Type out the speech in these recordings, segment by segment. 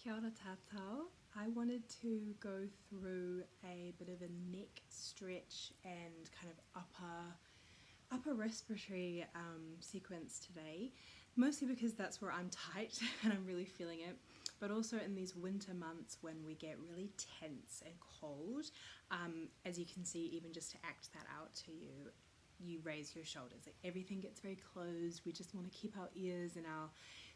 Kia ora tātou. I wanted to go through a bit of a neck stretch and kind of upper respiratory sequence today, mostly because that's where I'm tight and I'm really feeling it, but also in these winter months when we get really tense and cold. As you can see, even just to act that out to you, you raise your shoulders, like everything gets very closed. We just want to keep our ears and our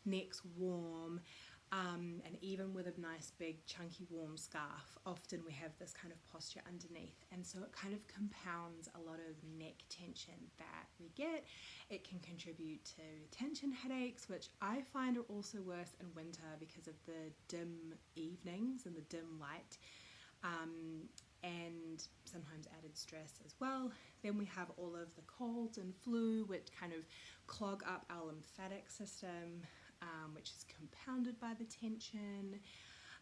necks warm. And even with a nice big chunky warm scarf, often we have this kind of posture underneath, and so it kind of compounds a lot of neck tension that we get. It can contribute to tension headaches, which I find are also worse in winter because of the dim evenings and the dim light, and sometimes added stress as well. Then we have all of the colds and flu, which kind of clog up our lymphatic system, which is compounded by the tension,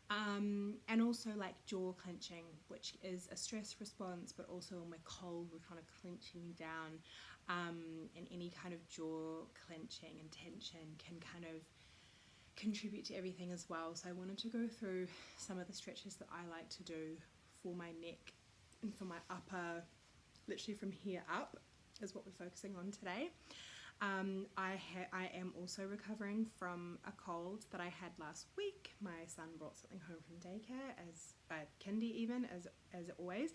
and also like jaw clenching, which is a stress response, but also when we're cold we're kind of clenching down, and any kind of jaw clenching and tension can kind of contribute to everything as well. So I wanted to go through some of the stretches that I like to do for my neck and for my upper, literally from here up is what we're focusing on today. I am also recovering from a cold that I had last week. My son brought something home from daycare, as kindy even, as always.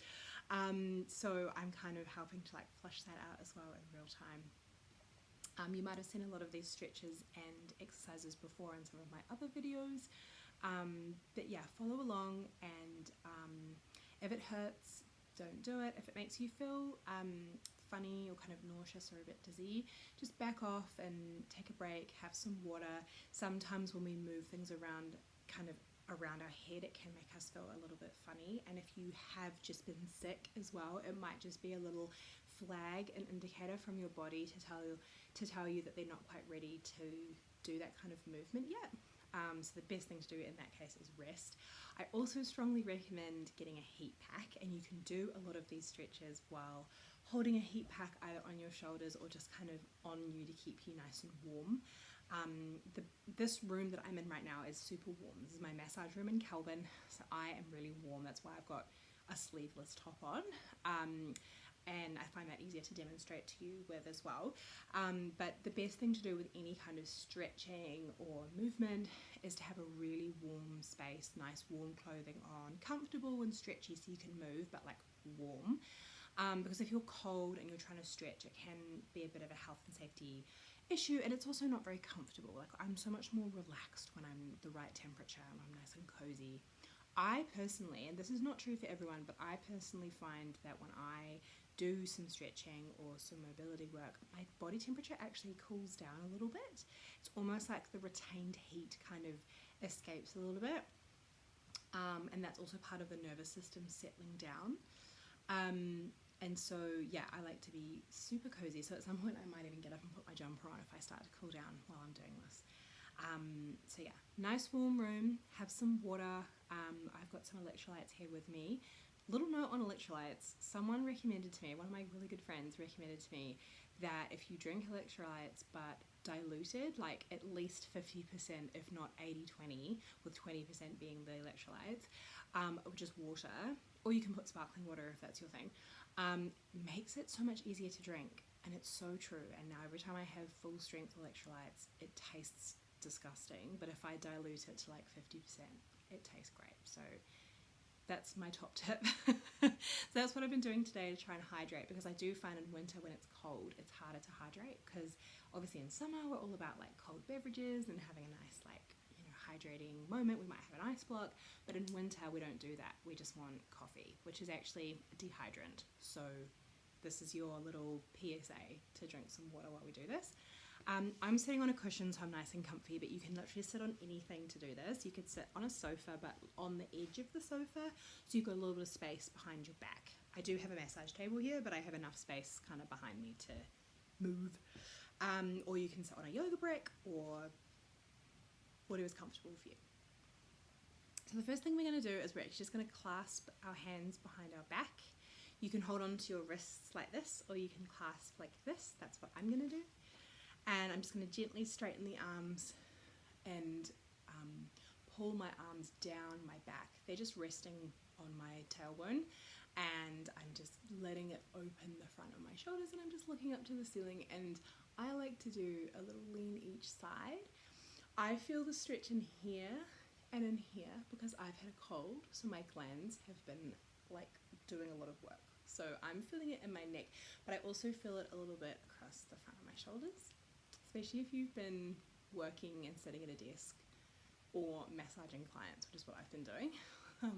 So I'm kind of helping to like flush that out as well in real time. You might have seen a lot of these stretches and exercises before in some of my other videos, but yeah, follow along, and if it hurts, don't do it. If it makes you feel funny or kind of nauseous or a bit dizzy, just back off and take a break, have some water. Sometimes when we move things around kind of around our head, it can make us feel a little bit funny, and if you have just been sick as well, it might just be a little flag, an indicator from your body to tell you that they're not quite ready to do that kind of movement yet. So the best thing to do in that case is rest. I also strongly recommend getting a heat pack, and you can do a lot of these stretches while holding a heat pack either on your shoulders or just kind of on you to keep you nice and warm. This room that I'm in right now is super warm. This is my massage room in Kelvin, so I am really warm. That's why I've got a sleeveless top on. And I find that easier to demonstrate to you with as well. But the best thing to do with any kind of stretching or movement is to have a really warm space, nice warm clothing on, comfortable and stretchy so you can move, but like warm. Because if you're cold and you're trying to stretch, it can be a bit of a health and safety issue, and it's also not very comfortable. Like, I'm so much more relaxed when I'm the right temperature and I'm nice and cozy. I personally, and this is not true for everyone, but I personally find that when I do some stretching or some mobility work, my body temperature actually cools down a little bit. It's almost like the retained heat kind of escapes a little bit, and that's also part of the nervous system settling down. And so yeah, I like to be super cozy, so at some point I might even get up and put my jumper on if I start to cool down while I'm doing this. So yeah, nice warm room, have some water. I've got some electrolytes here with me. Little note on electrolytes, someone recommended to me, one of my really good friends recommended to me that if you drink electrolytes but diluted, like at least 50%, if not 80-20, with 20% being the electrolytes, or just water, or you can put sparkling water if that's your thing, makes it so much easier to drink. And it's so true. And now every time I have full strength electrolytes, it tastes disgusting, but if I dilute it to like 50%, it tastes great. So that's my top tip. So that's what I've been doing today to try and hydrate, because I do find in winter when it's cold it's harder to hydrate, because obviously in summer we're all about like cold beverages and having a nice like, you know, hydrating moment. We might have an ice block, but in winter we don't do that. We just want coffee, which is actually a dehydrant. So this is your little PSA to drink some water while we do this. I'm sitting on a cushion, so I'm nice and comfy, but you can literally sit on anything to do this. You could sit on a sofa, but on the edge of the sofa, so you've got a little bit of space behind your back. I do have a massage table here, but I have enough space kind of behind me to move. Or you can sit on a yoga brick, or whatever's comfortable for you. So the first thing we're going to do is we're actually just going to clasp our hands behind our back. You can hold on to your wrists like this, or you can clasp like this. That's what I'm going to do. And I'm just going to gently straighten the arms and pull my arms down my back. They're just resting on my tailbone, and I'm just letting it open the front of my shoulders, and I'm just looking up to the ceiling, and I like to do a little lean each side. I feel the stretch in here and in here because I've had a cold, so my glands have been like doing a lot of work. So I'm feeling it in my neck, but I also feel it a little bit across the front of my shoulders, especially if you've been working and sitting at a desk or massaging clients, which is what I've been doing.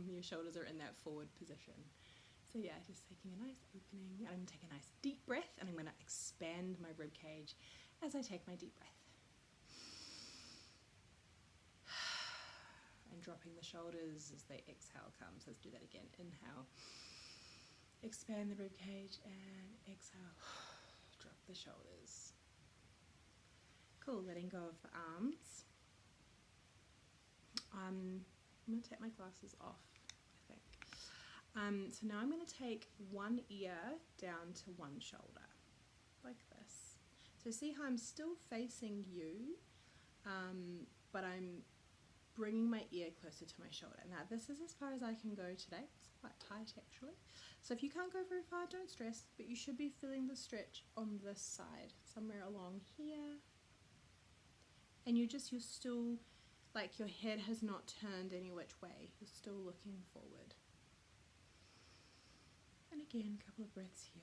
Your shoulders are in that forward position. So yeah, just taking a nice opening, and I'm taking a nice deep breath, and I'm going to expand my rib cage as I take my deep breath. And dropping the shoulders as they exhale comes. Let's do that again. Inhale, expand the rib cage, and exhale, drop the shoulders. Cool, letting go of the arms. I'm going to take my glasses off, I think. So now I'm going to take one ear down to one shoulder, like this. So see how I'm still facing you, but I'm bringing my ear closer to my shoulder. Now this is as far as I can go today. It's quite tight actually. So if you can't go very far, don't stress, but you should be feeling the stretch on this side, somewhere along here. And you're still, like your head has not turned any which way. You're still looking forward. And again, a couple of breaths here.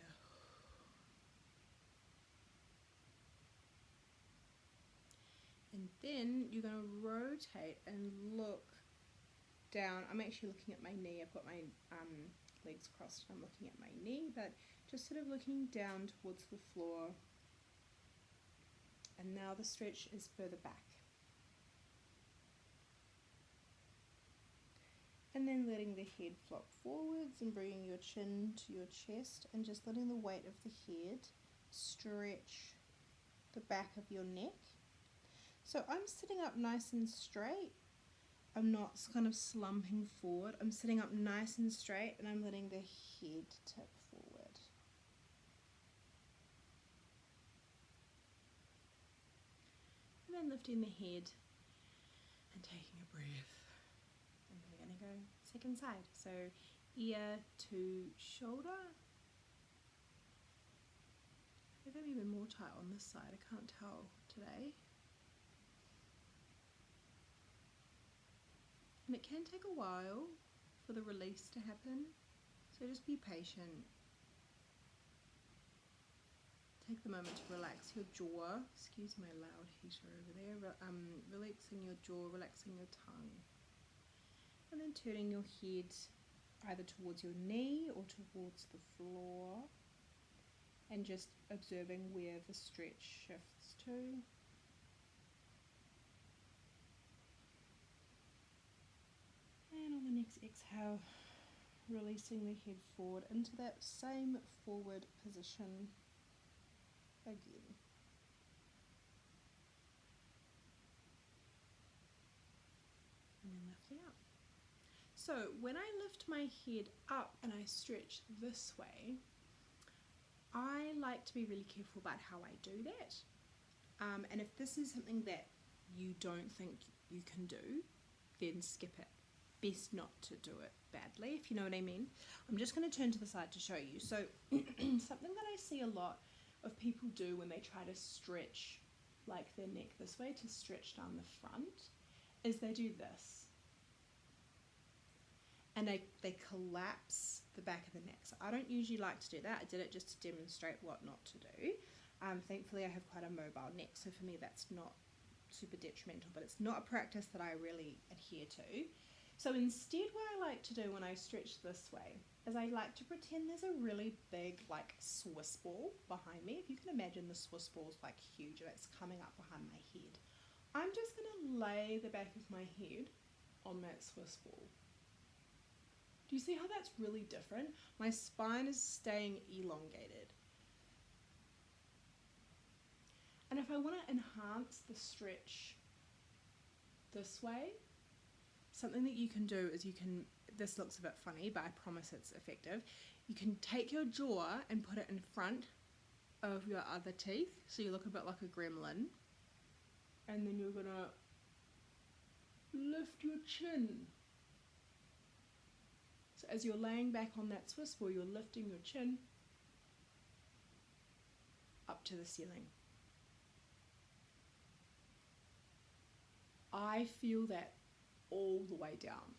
And then you're going to rotate and look down. I'm actually looking at my knee. I've got my legs crossed. I'm looking at my knee, but just sort of looking down towards the floor. And now the stretch is further back. And then letting the head flop forwards and bringing your chin to your chest and just letting the weight of the head stretch the back of your neck. So I'm sitting up nice and straight. I'm not kind of slumping forward. I'm sitting up nice and straight, and I'm letting the head tip forward. And then lifting the head and taking a breath. And then we're going to go second side. So ear to shoulder. Maybe I'm even more tight on this side. I can't tell today. And it can take a while for the release to happen, so just be patient. Take the moment to relax your jaw. Excuse my loud heater over there. Relaxing your jaw, relaxing your tongue. And then turning your head either towards your knee or towards the floor. And just observing where the stretch shifts to. And on the next exhale, releasing the head forward into that same forward position again. And then lifting up. So when I lift my head up and I stretch this way, I like to be really careful about how I do that. And if this is something that you don't think you can do, then skip it. Best not to do it badly, if you know what I mean. I'm just going to turn to the side to show you. So something that I see a lot of people do when they try to stretch like their neck this way, to stretch down the front, is they do this. And they collapse the back of the neck. So I don't usually like to do that. I did it just to demonstrate what not to do. Thankfully I have quite a mobile neck, so for me that's not super detrimental, but it's not a practice that I really adhere to. So instead what I like to do when I stretch this way is I like to pretend there's a really big like Swiss ball behind me. If you can imagine, the Swiss ball's like huge and it's coming up behind my head. I'm just going to lay the back of my head on that Swiss ball. Do you see how that's really different? My spine is staying elongated. And if I want to enhance the stretch this way, something that you can do is this looks a bit funny, but I promise it's effective. You can take your jaw and put it in front of your other teeth, so you look a bit like a gremlin. And then you're gonna lift your chin. So as you're laying back on that Swiss ball, you're lifting your chin up to the ceiling. I feel that all the way down.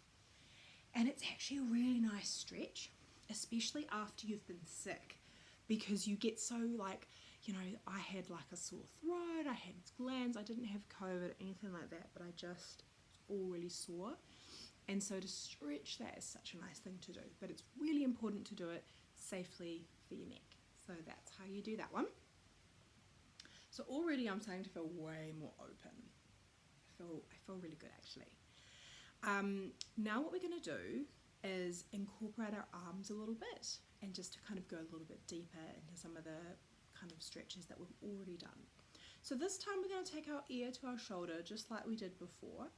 And it's actually a really nice stretch, especially after you've been sick, because you get so like, you know, I had like a sore throat, I had glands, I didn't have COVID, anything like that, but I just all really sore. And so to stretch that is such a nice thing to do, but it's really important to do it safely for your neck. So that's how you do that one. So already I'm starting to feel way more open. I feel really good actually. Now what we're going to do is incorporate our arms a little bit and just to kind of go a little bit deeper into some of the kind of stretches that we've already done. So this time we're going to take our ear to our shoulder just like we did before,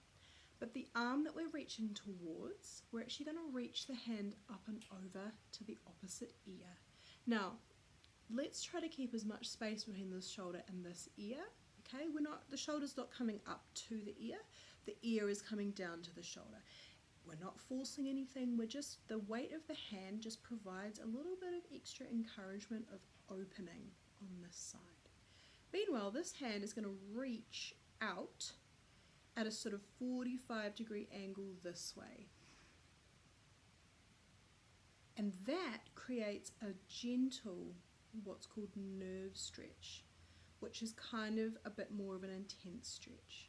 but the arm that we're reaching towards, we're actually going to reach the hand up and over to the opposite ear. Now let's try to keep as much space between this shoulder and this ear. Okay, the shoulder's not coming up to the ear is coming down to the shoulder. We're not forcing anything, the weight of the hand just provides a little bit of extra encouragement of opening on this side. Meanwhile, this hand is going to reach out at a sort of 45-degree angle this way. And that creates a gentle, what's called nerve stretch, which is kind of a bit more of an intense stretch.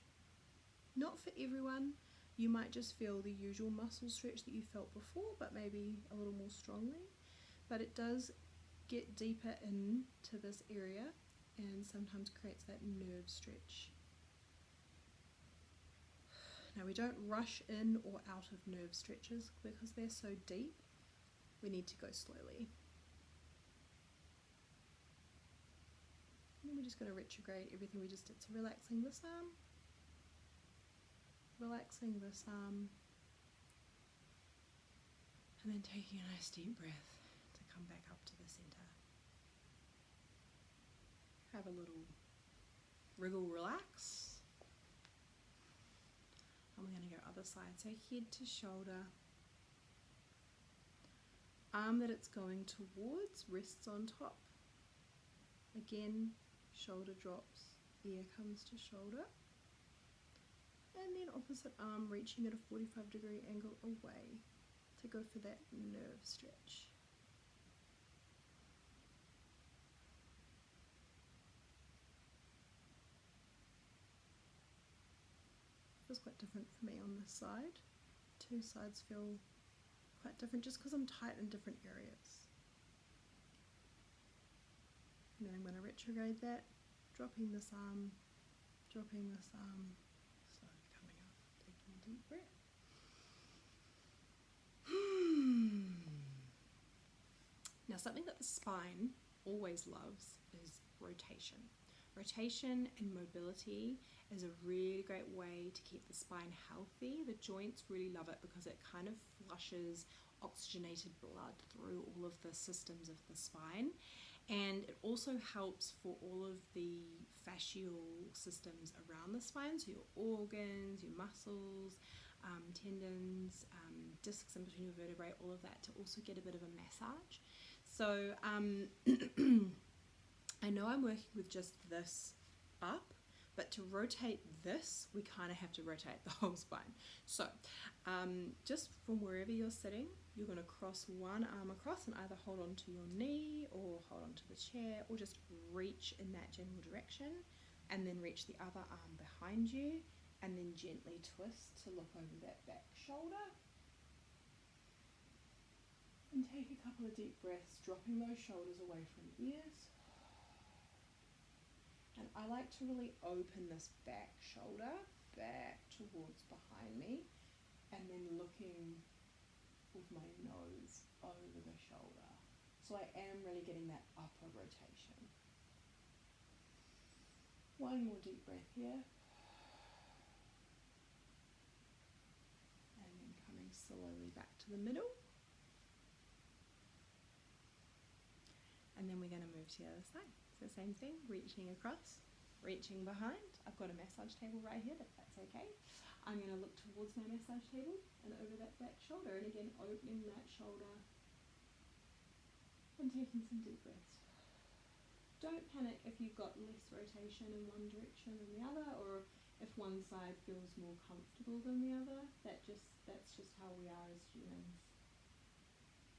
Not for everyone. You might just feel the usual muscle stretch that you felt before, but maybe a little more strongly. But it does get deeper into this area and sometimes creates that nerve stretch. Now we don't rush in or out of nerve stretches because they're so deep. We need to go slowly. And we're just going to retrograde everything we just did. So relaxing this arm, relaxing this arm, and then taking a nice deep breath to come back up to the center. Have a little wriggle relax. And we're going to go other side. So head to shoulder. Arm that it's going towards rests on top. Again, shoulder drops, ear comes to shoulder. And then opposite arm reaching at a 45-degree angle away to go for that nerve stretch. Feels quite different for me on this side. Two sides feel quite different just because I'm tight in different areas. And then I'm going to retrograde that, dropping this arm, slowly coming up, taking a deep breath. Now something that the spine always loves is rotation. Rotation and mobility is a really great way to keep the spine healthy. The joints really love it because it kind of flushes oxygenated blood through all of the systems of the spine. And it also helps for all of the fascial systems around the spine, so your organs, your muscles, tendons, discs in between your vertebrae, all of that, to also get a bit of a massage. So I know I'm working with just this up, but to rotate this, we kind of have to rotate the whole spine. So just from wherever you're sitting, you're going to cross one arm across and either hold on to your knee or hold on to the chair or just reach in that general direction, and then reach the other arm behind you and then gently twist to look over that back shoulder. And take a couple of deep breaths, dropping those shoulders away from ears. And I like to really open this back shoulder back towards behind me, and then looking with my nose over the shoulder. So I am really getting that upper rotation. One more deep breath here. And then coming slowly back to the middle. And then we're going to move to the other side. So same thing, reaching across, reaching behind. I've got a massage table right here, if that's okay. I'm going to look towards my massage table and over that back shoulder, and again opening that shoulder and taking some deep breaths. Don't panic if you've got less rotation in one direction than the other, or if one side feels more comfortable than the other. That's just how we are as humans.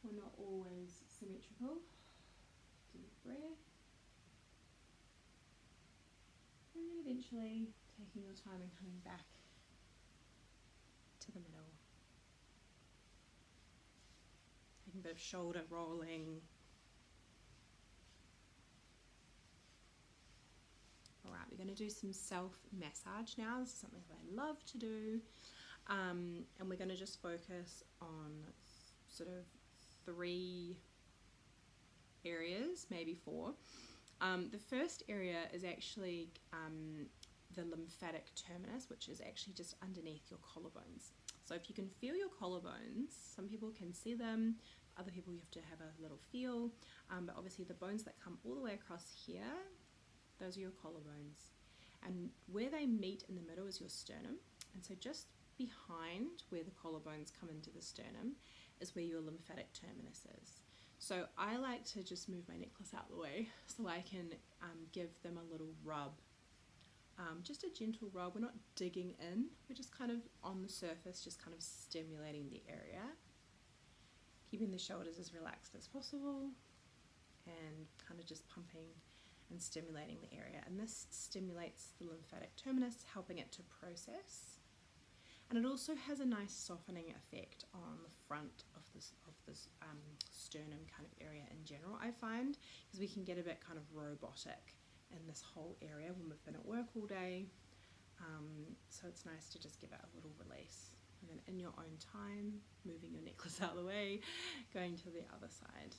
We're not always symmetrical. Deep breath. And then eventually taking your time and coming back to the middle. Taking a bit of shoulder rolling. Alright, we're going to do some self-massage now. This is something that I love to do. And we're going to just focus on sort of 3 areas, maybe 4. The first area is actually the lymphatic terminus, which is actually just underneath your collarbones. So if you can feel your collarbones, some people can see them, other people you have to have a little feel, but obviously the bones that come all the way across here, those are your collarbones. And where they meet in the middle is your sternum, and so just behind where the collarbones come into the sternum is where your lymphatic terminus is. So I like to just move my necklace out of the way so I can give them a little rub. Just a gentle rub. We're not digging in, we're just kind of on the surface, just kind of stimulating the area. Keeping the shoulders as relaxed as possible and kind of just pumping and stimulating the area. And this stimulates the lymphatic terminus, helping it to process. And it also has a nice softening effect on the front of this sternum kind of area in general, I find, because we can get a bit kind of robotic in this whole area when we've been at work all day. So it's nice to just give it a little release. And then in your own time, moving your necklace out of the way, going to the other side.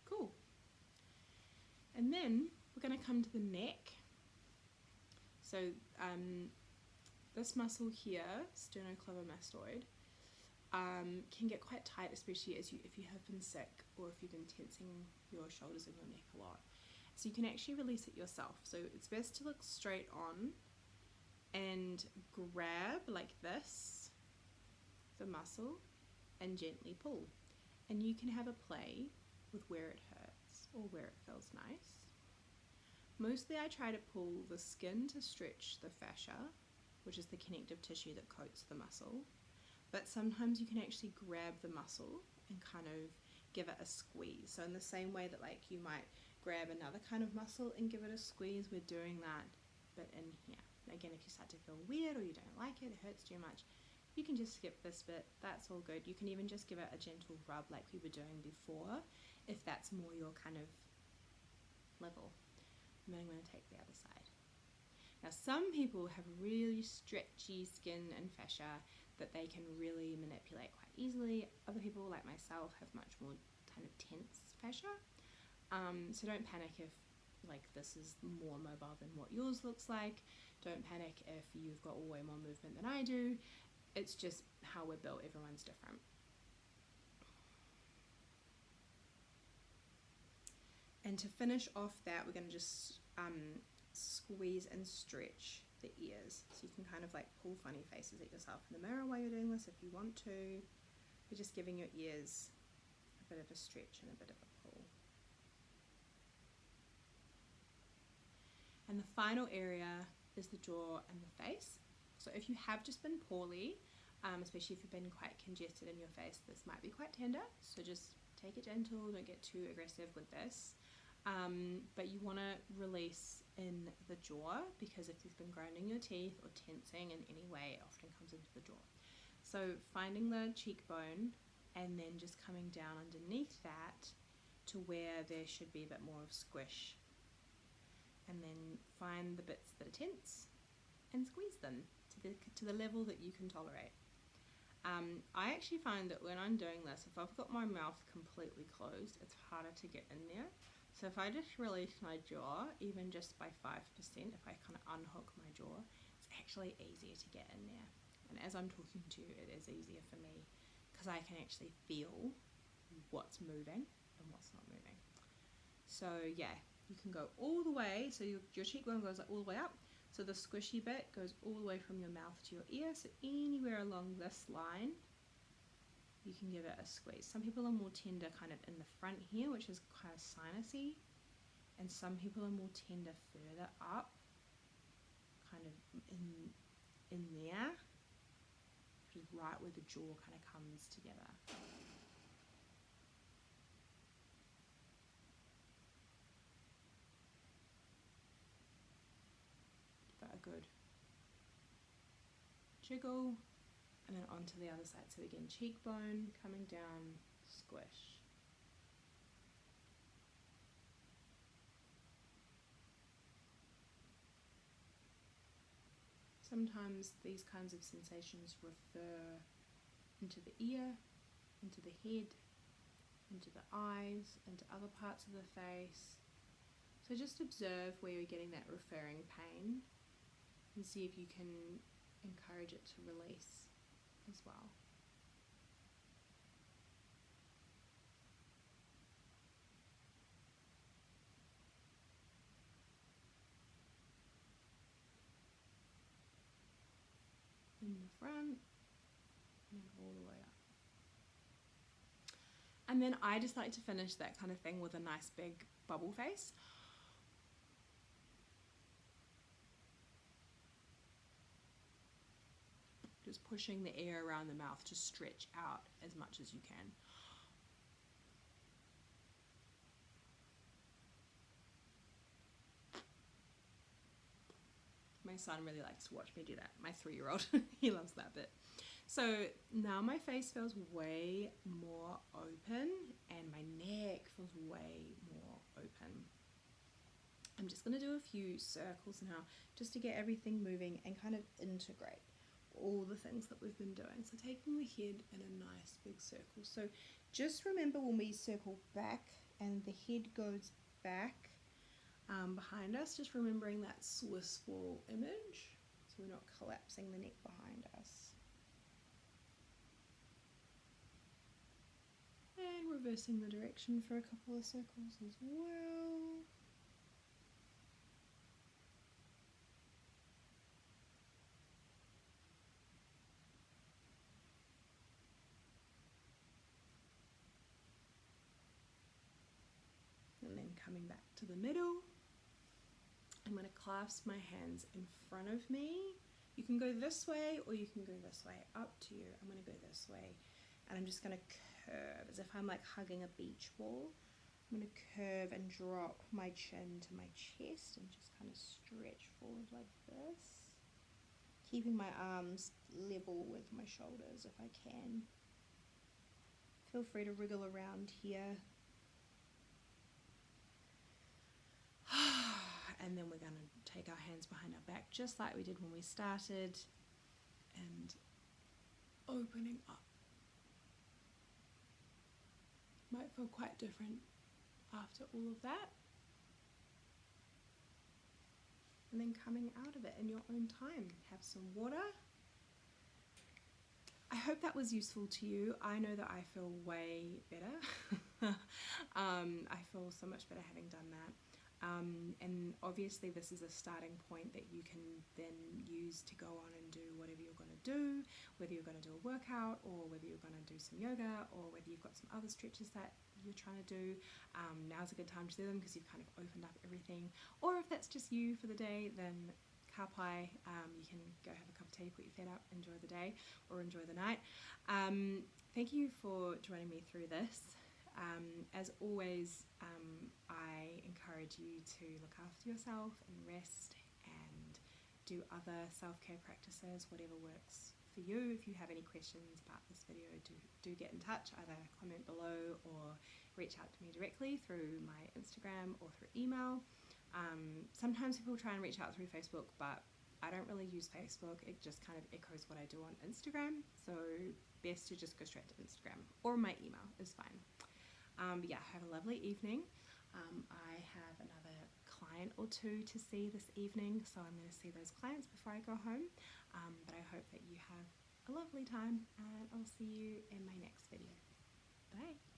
Cool. And then we're going to come to the neck. So this muscle here, sternocleidomastoid, can get quite tight, especially if you have been sick or if you've been tensing your shoulders and your neck a lot. So you can actually release it yourself. So it's best to look straight on and grab like this the muscle and gently pull. And you can have a play with where it hurts or where it feels nice. Mostly I try to pull the skin to stretch the fascia, which is the connective tissue that coats the muscle. But sometimes you can actually grab the muscle and kind of give it a squeeze. So in the same way that like you might grab another kind of muscle and give it a squeeze, we're doing that, but in here. Again, if you start to feel weird or you don't like it, it hurts too much, you can just skip this bit, that's all good. You can even just give it a gentle rub like we were doing before, if that's more your kind of level. And then I'm going to take the other side. Now some people have really stretchy skin and fascia that they can really manipulate quite easily. Other people, like myself, have much more kind of tense fascia. So don't panic if like this is more mobile than what yours looks like. Don't panic if you've got way more movement than I do. It's just how we're built, everyone's different. And to finish off that, we're going to just squeeze and stretch the ears. So you can kind of like pull funny faces at yourself in the mirror while you're doing this if you want to. You're just giving your ears a bit of a stretch and a bit of a pull. And the final area is the jaw and the face. So if you have just been poorly, especially if you've been quite congested in your face, this might be quite tender. So just take it gentle, don't get too aggressive with this. But you want to release in the jaw, because if you've been grinding your teeth or tensing in any way, it often comes into the jaw. So finding the cheekbone and then just coming down underneath that to where there should be a bit more of squish. And then find the bits that are tense and squeeze them to the level that you can tolerate. I actually find that when I'm doing this, if I've got my mouth completely closed, it's harder to get in there. So if I just release my jaw, even just by 5%, if I kind of unhook my jaw, it's actually easier to get in there. And as I'm talking to you, it is easier for me because I can actually feel what's moving and what's not moving. So yeah, you can go all the way, so your cheekbone goes all the way up, so the squishy bit goes all the way from your mouth to your ear, so anywhere along this line you can give it a squeeze. Some people are more tender kind of in the front here, which is kind of sinusy, and some people are more tender further up, kind of in there, which is right where the jaw kind of comes together. Give it a good jiggle, and then onto the other side. So again, cheekbone coming down, squish. Sometimes these kinds of sensations refer into the ear, into the head, into the eyes, into other parts of the face. So just observe where you're getting that referring pain and see if you can encourage it to release as well. In the front, and then all the way up. And then I just like to finish that kind of thing with a nice big bubble face. Just pushing the air around the mouth to stretch out as much as you can. My son really likes to watch me do that. My 3-year-old, he loves that bit. So now my face feels way more open and my neck feels way more open. I'm just going to do a few circles now just to get everything moving and kind of integrate all the things that we've been doing. So taking the head in a nice big circle. So just remember when we circle back and the head goes back behind us, just remembering that Swiss wall image, so we're not collapsing the neck behind us. And reversing the direction for a couple of circles as well. And then coming back to the middle. I'm going to clasp my hands in front of me. You can go this way or you can go this way, up to you. I'm going to go this way, and I'm just going to curve as if I'm like hugging a beach ball. I'm going to curve and drop my chin to my chest and just kind of stretch forward like this, keeping my arms level with my shoulders if I can. Feel free to wriggle around here. And then we're going to take our hands behind our back just like we did when we started, and opening up. Might feel quite different after all of that. And then coming out of it in your own time. Have some water. I hope that was useful to you. I know that I feel way better. I feel so much better having done that. And obviously this is a starting point that you can then use to go on and do whatever you're going to do, whether you're going to do a workout or whether you're going to do some yoga or whether you've got some other stretches that you're trying to do. Now's a good time to do them because you've kind of opened up everything. Or if that's just you for the day, then ka pai, you can go have a cup of tea, put your feet up, enjoy the day or enjoy the night. Thank you for joining me through this. As always, I encourage you to look after yourself and rest and do other self-care practices, whatever works for you. If you have any questions about this video, do get in touch, either comment below or reach out to me directly through my Instagram or through email. Sometimes people try and reach out through Facebook, but I don't really use Facebook. It just kind of echoes what I do on Instagram, so best to just go straight to Instagram, or my email is fine. But yeah, have a lovely evening. I have another client or two to see this evening, so I'm going to see those clients before I go home. But I hope that you have a lovely time, and I'll see you in my next video. Bye!